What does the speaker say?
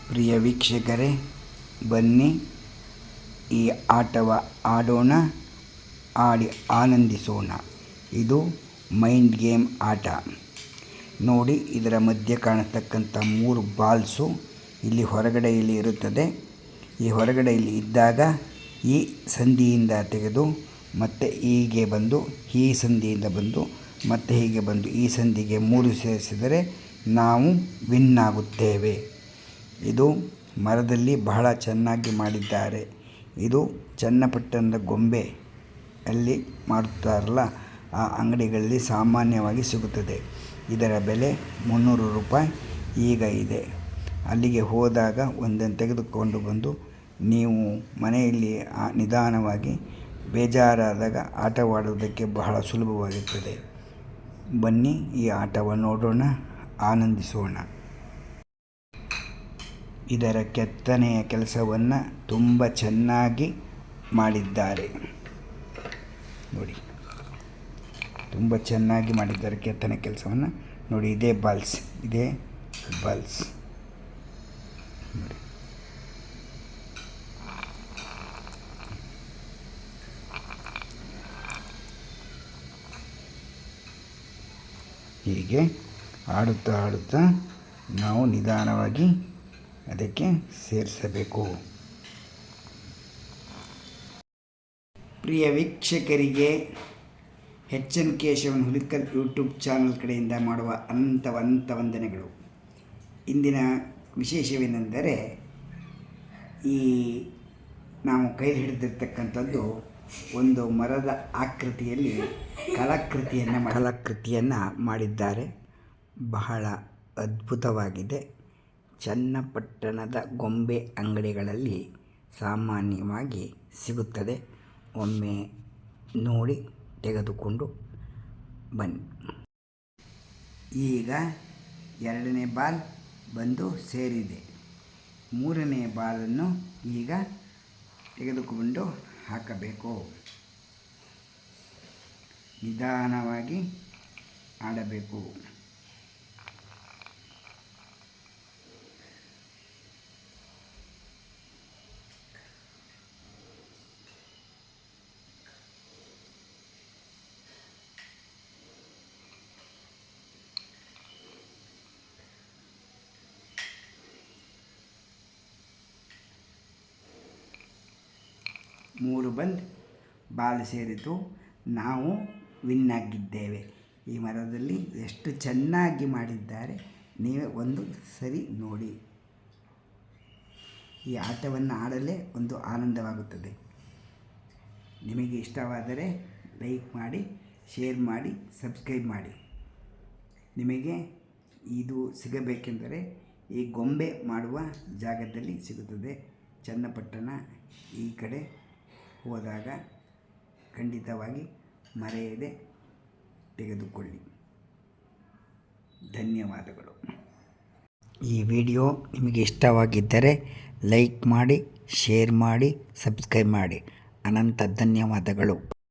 ಪ್ರಿಯ ವೀಕ್ಷಕರೇ, ಬನ್ನಿ ಈ ಆಟವ ಆಡೋಣ, ಆಡಿ ಆನಂದಿಸೋಣ. ಇದು ಮೈಂಡ್ ಗೇಮ್ ಆಟ. ನೋಡಿ, ಇದರ ಮಧ್ಯೆ ಕಾಣತಕ್ಕಂಥ 3 ಬಾಲ್ಸು ಇಲ್ಲಿ ಹೊರಗಡೆಯಲ್ಲಿ ಇರುತ್ತದೆ. ಈ ಹೊರಗಡೆಯಲ್ಲಿ ಇದ್ದಾಗ ಈ ಸಂದಿಯಿಂದ ತೆಗೆದು ಮತ್ತೆ ಹೀಗೆ ಬಂದು ಈ ಸಂದಿಯಿಂದ ಬಂದು ಮತ್ತೆ ಹೀಗೆ ಬಂದು ಈ ಸಂದಿಗೆ 3 ಸೇರಿಸಿದರೆ ನಾವು ವಿನ್ ಆಗುತ್ತೇವೆ. ಇದು ಮರದಲ್ಲಿ ಬಹಳ ಚೆನ್ನಾಗಿ ಮಾಡಿದ್ದಾರೆ. ಇದು ಚನ್ನಪಟ್ಟಣದ ಗೊಂಬೆ ಅಲ್ಲಿ ಮಾಡುತ್ತಾರಲ್ಲ, ಆ ಅಂಗಡಿಗಳಲ್ಲಿ ಸಾಮಾನ್ಯವಾಗಿ ಸಿಗುತ್ತದೆ. ಇದರ ಬೆಲೆ 300 ರೂಪಾಯಿ ಈಗ ಇದೆ. ಅಲ್ಲಿಗೆ ಹೋದಾಗ ಒಂದನ್ನು ತೆಗೆದುಕೊಂಡು ಬಂದು ನೀವು ಮನೆಯಲ್ಲಿ ನಿಧಾನವಾಗಿ ಬೇಜಾರಾದಾಗ ಆಟವಾಡುವುದಕ್ಕೆ ಬಹಳ ಸುಲಭವಾಗಿರುತ್ತದೆ. ಬನ್ನಿ ಈ ಆಟವನ್ನು ನೋಡೋಣ, ಆನಂದಿಸೋಣ. ಇದರ ಕೆತ್ತನೆಯ ಕೆಲಸವನ್ನು ತುಂಬ ಚೆನ್ನಾಗಿ ಮಾಡಿದ್ದಾರೆ. ನೋಡಿ, ತುಂಬ ಚೆನ್ನಾಗಿ ಮಾಡಿದ್ದಾರೆ ಕೆತ್ತನೆ ಕೆಲಸವನ್ನು. ನೋಡಿ, ಇದೇ ಬಾಲ್ಸ್ ನೋಡಿ. ಹೀಗೆ ಆಡುತ್ತಾ ನಾವು ನಿಧಾನವಾಗಿ ಅದಕ್ಕೆ ಸೇರಿಸಬೇಕು. ಪ್ರಿಯ ವೀಕ್ಷಕರಿಗೆ HN Keshavan Hulikal YouTube channel ಕಡೆಯಿಂದ ಮಾಡುವ ಅನಂತ ವಂದನೆಗಳು. ಇಂದಿನ ವಿಶೇಷವೇನೆಂದರೆ, ಈ ನಾವು ಕೈಲಿ ಹಿಡಿದಿರ್ತಕ್ಕಂಥದ್ದು ಒಂದು ಮರದ ಆಕೃತಿಯಲ್ಲಿ ಕಲಾಕೃತಿಯನ್ನು ಮಾಡಿದ್ದಾರೆ. ಬಹಳ ಅದ್ಭುತವಾಗಿದೆ. ಚನ್ನಪಟ್ಟಣದ ಗೊಂಬೆ ಅಂಗಡಿಗಳಲ್ಲಿ ಸಾಮಾನ್ಯವಾಗಿ ಸಿಗುತ್ತದೆ. ಒಮ್ಮೆ ನೋಡಿ ತೆಗೆದುಕೊಂಡು ಬನ್ನಿ. ಈಗ 2ನೇ ಬಾಲ್ ಬಂದು ಸೇರಿದೆ. 3ನೇ ಬಾಲನ್ನು ಈಗ ತೆಗೆದುಕೊಂಡು ಹಾಕಬೇಕು. ನಿಧಾನವಾಗಿ ಆಡಬೇಕು. ಮೂರು ಬಂದು ಬಾಲ್ ಸೇರಿತು. ನಾವು ವಿನ್ ಆಗಿದ್ದೇವೆ. ಈ ಮರದಲ್ಲಿ ಎಷ್ಟು ಚೆನ್ನಾಗಿ ಮಾಡಿದ್ದಾರೆ, ನೀವೇ ಒಂದು ಸರಿ ನೋಡಿ. ಈ ಆಟವನ್ನು ಆಡಲೇ ಒಂದು ಆನಂದವಾಗುತ್ತದೆ. ನಿಮಗೆ ಇಷ್ಟವಾದರೆ ಲೈಕ್ ಮಾಡಿ, ಶೇರ್ ಮಾಡಿ, ಸಬ್ಸ್ಕ್ರೈಬ್ ಮಾಡಿ. ನಿಮಗೆ ಇದು ಸಿಗಬೇಕೆಂದರೆ ಈ ಗೊಂಬೆ ಮಾಡುವ ಜಾಗದಲ್ಲಿ ಸಿಗುತ್ತದೆ. ಚನ್ನಪಟ್ಟಣ ಈ ಕಡೆ ಹೋದಾಗ ಖಂಡಿತವಾಗಿ ಮರೆಯದೆ ತೆಗೆದುಕೊಳ್ಳಿ. ಧನ್ಯವಾದಗಳು. ಈ ವಿಡಿಯೋ ನಿಮಗೆ ಇಷ್ಟವಾಗಿದ್ದರೆ ಲೈಕ್ ಮಾಡಿ, ಶೇರ್ ಮಾಡಿ, ಸಬ್ಸ್ಕ್ರೈಬ್ ಮಾಡಿ. ಅನಂತ ಧನ್ಯವಾದಗಳು.